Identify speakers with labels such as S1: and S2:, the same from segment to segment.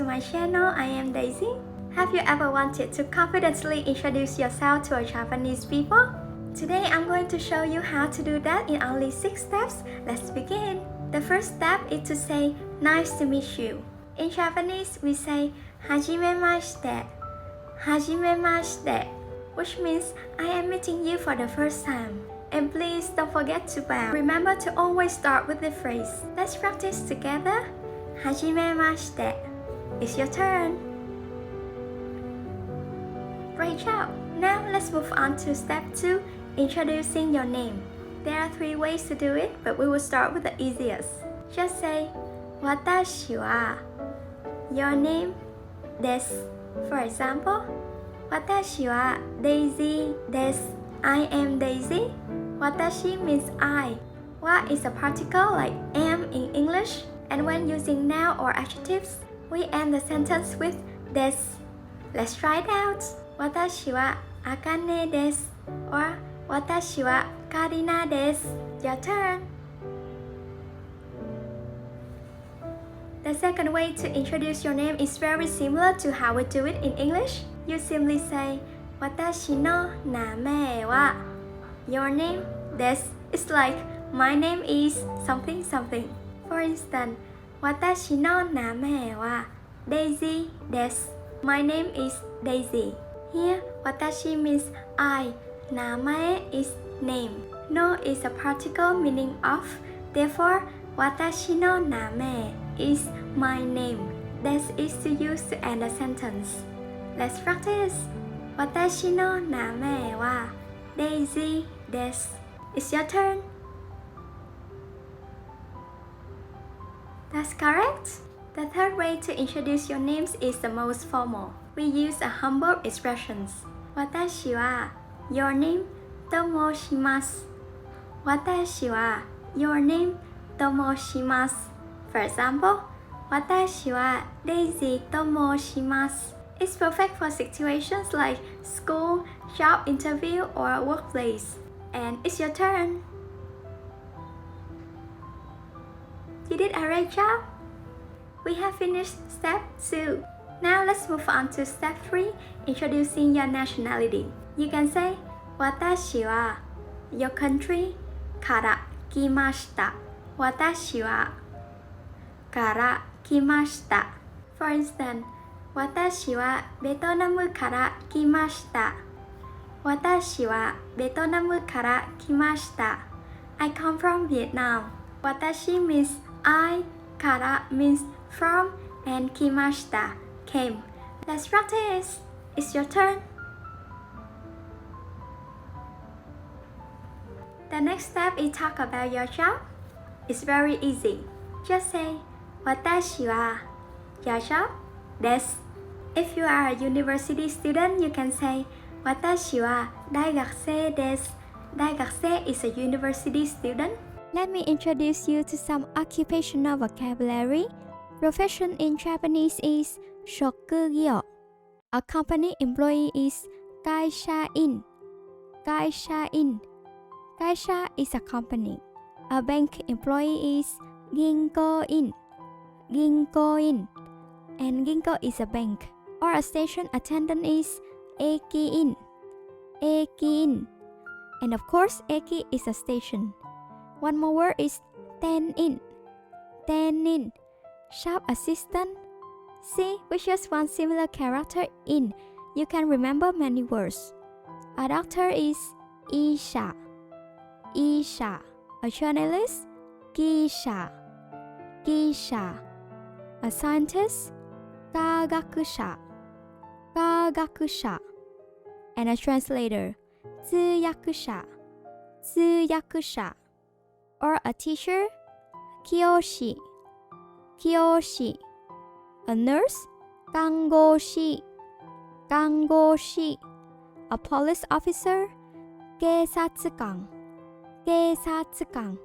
S1: to my channel. I am Daisy. Have you ever wanted to confidently introduce yourself to a Japanese people? Today I'm going to show you how to do that in only 6 steps. Let's begin. The first step is to say nice to meet you. In Japanese, we say hajimemashite, hajimemashite, which means I am meeting you for the first time. And please don't forget to bow. Remember to always start with the phrase. Let's practice together. Hajimemashite. It's your turn. Great job. Now let's move on to step 2, introducing your name. There are 3 ways to do it, but we will start with the easiest. Just say, watashi wa. Your name, desu. For example, watashi wa Daisy desu. I am Daisy. Watashi means I. Wa is a particle like am in English. And when using noun or adjectives, we end the sentence with desu. Let's try it out. Watashi wa Akane desu. Or watashi wa Karina desu. Your turn. The second way to introduce your name is very similar to how we do it in English. You simply say, watashi no name wa. Your name, desu. It's like, my name is something something. For instance, watashi no name wa Daisy desu. My name is Daisy. Here, watashi means I. Namae is name. No is a particle meaning of. Therefore, watashi no name is my name. Desu is to use to end a sentence. Let's practice. Watashi no name wa Daisy desu. It's your turn. That's correct. The third way to introduce your names is the most formal. We use a humble expressions. Watashi wa your name tomo shimasu. Watashi wa your name tomo shimasu. For example, watashi wa Daisy tomo shimasu. It's perfect for situations like school, job interview, or workplace. And it's your turn. You did a great job. We have finished step 2. Now let's move on to step 3, introducing your nationality. You can say, watashi wa your country kara kimashita. Watashi wa kara kimashita. For instance, watashi wa Vietnam kara kimashita. Watashi wa Vietnam kara kimashita. I come from Vietnam. Watashi means I, kara means from, and kimashita, came. Let's practice. It's your turn. The next step is talk about your job. It's very easy. Just say, watashi wa your job desu. If you are a university student, you can say, watashi wa 𝓒𝓸𝓷𝓽𝓪 desu. 𝓒𝓸𝓷𝓷𝓽 is a university student. Let me introduce you to some occupational vocabulary. Profession in Japanese is shokugyo. A company employee is kaisha-in. Kaisha-in. Kaisha is a company. A bank employee is ginko-in. Ginko-in. And ginko is a bank. Or a station attendant is eki-in. Eki-in. And of course, eki is a station. One more word is ten-in. Ten-in. Shop assistant. See, with just one similar character in, you can remember many words. A doctor is isha. Isha. A journalist, gisha. Gisha. A scientist, 𝓒𝓸𝓷𝓷𝓽𝓪. 𝓒𝓸𝓷𝓷𝓽𝓪. And a translator, 𝓭役者. 𝓭役者. Or a teacher, kyoshi. Kyoshi. A nurse, kangoshi. Kangoshi. A police officer, keisatsukan. Keisatsukan.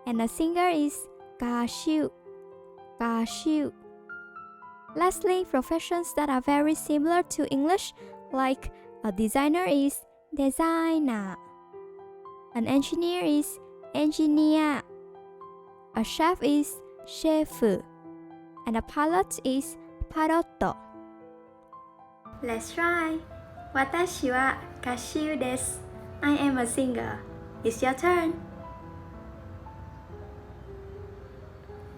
S1: And a singer is gashu. Gashu. Lastly, professions that are very similar to English, like a designer is designer. An engineer is engineer. A chef is chef. And a pilot is
S2: パロット
S1: Let's try. 私は歌手です。I am a singer. It's your turn.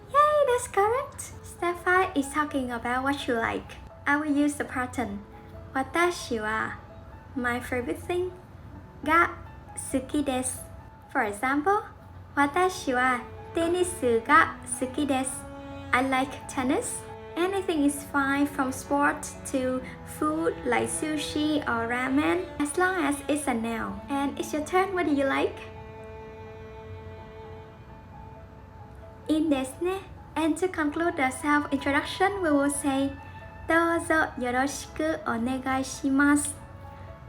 S1: Yay, that's correct. Step 5 is talking about what you like. I will use the pattern. 私は my favorite thing が好きです。For example, 私はテニスが好きです。I like tennis. Anything is fine from sports to food like sushi or ramen as long as it's a noun. And it's your turn. What do you like? いいんですね。And to conclude the self-introduction, we will say どうぞよろしくお願いします。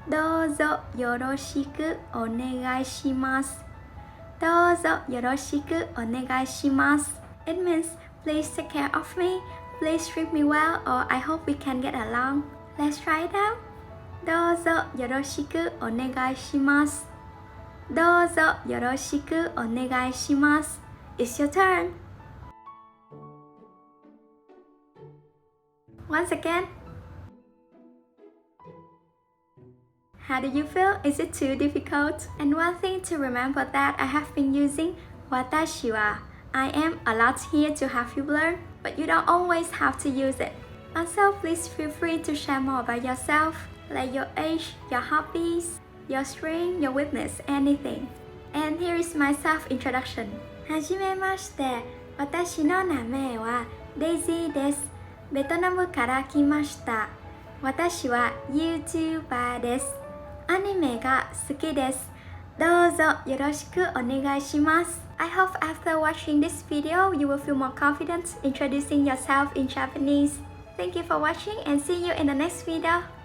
S1: どうぞよろしくお願いします。どうぞよろしくお願いします。It means please take care of me, please treat me well, or I hope we can get along. Let's try it out. どうぞよろしくお願いします。どうぞよろしくお願いします。It's your turn. Once again. How do you feel? Is it too difficult? And one thing to remember that I have been using 私は I am a lot here to help you learn, but you don't always have to use it. Also, please feel free to share more about yourself, like your age, your hobbies, your strength, your weakness, anything. And here is my self-introduction. はじめまして。私の名前はデイジーです。ベトナムから来ました。私は YouTuber です。アニメが好きです。どうぞよろしくお願いします。I hope after watching this video, you will feel more confident introducing yourself in Japanese. Thank you for watching and see you in the next video.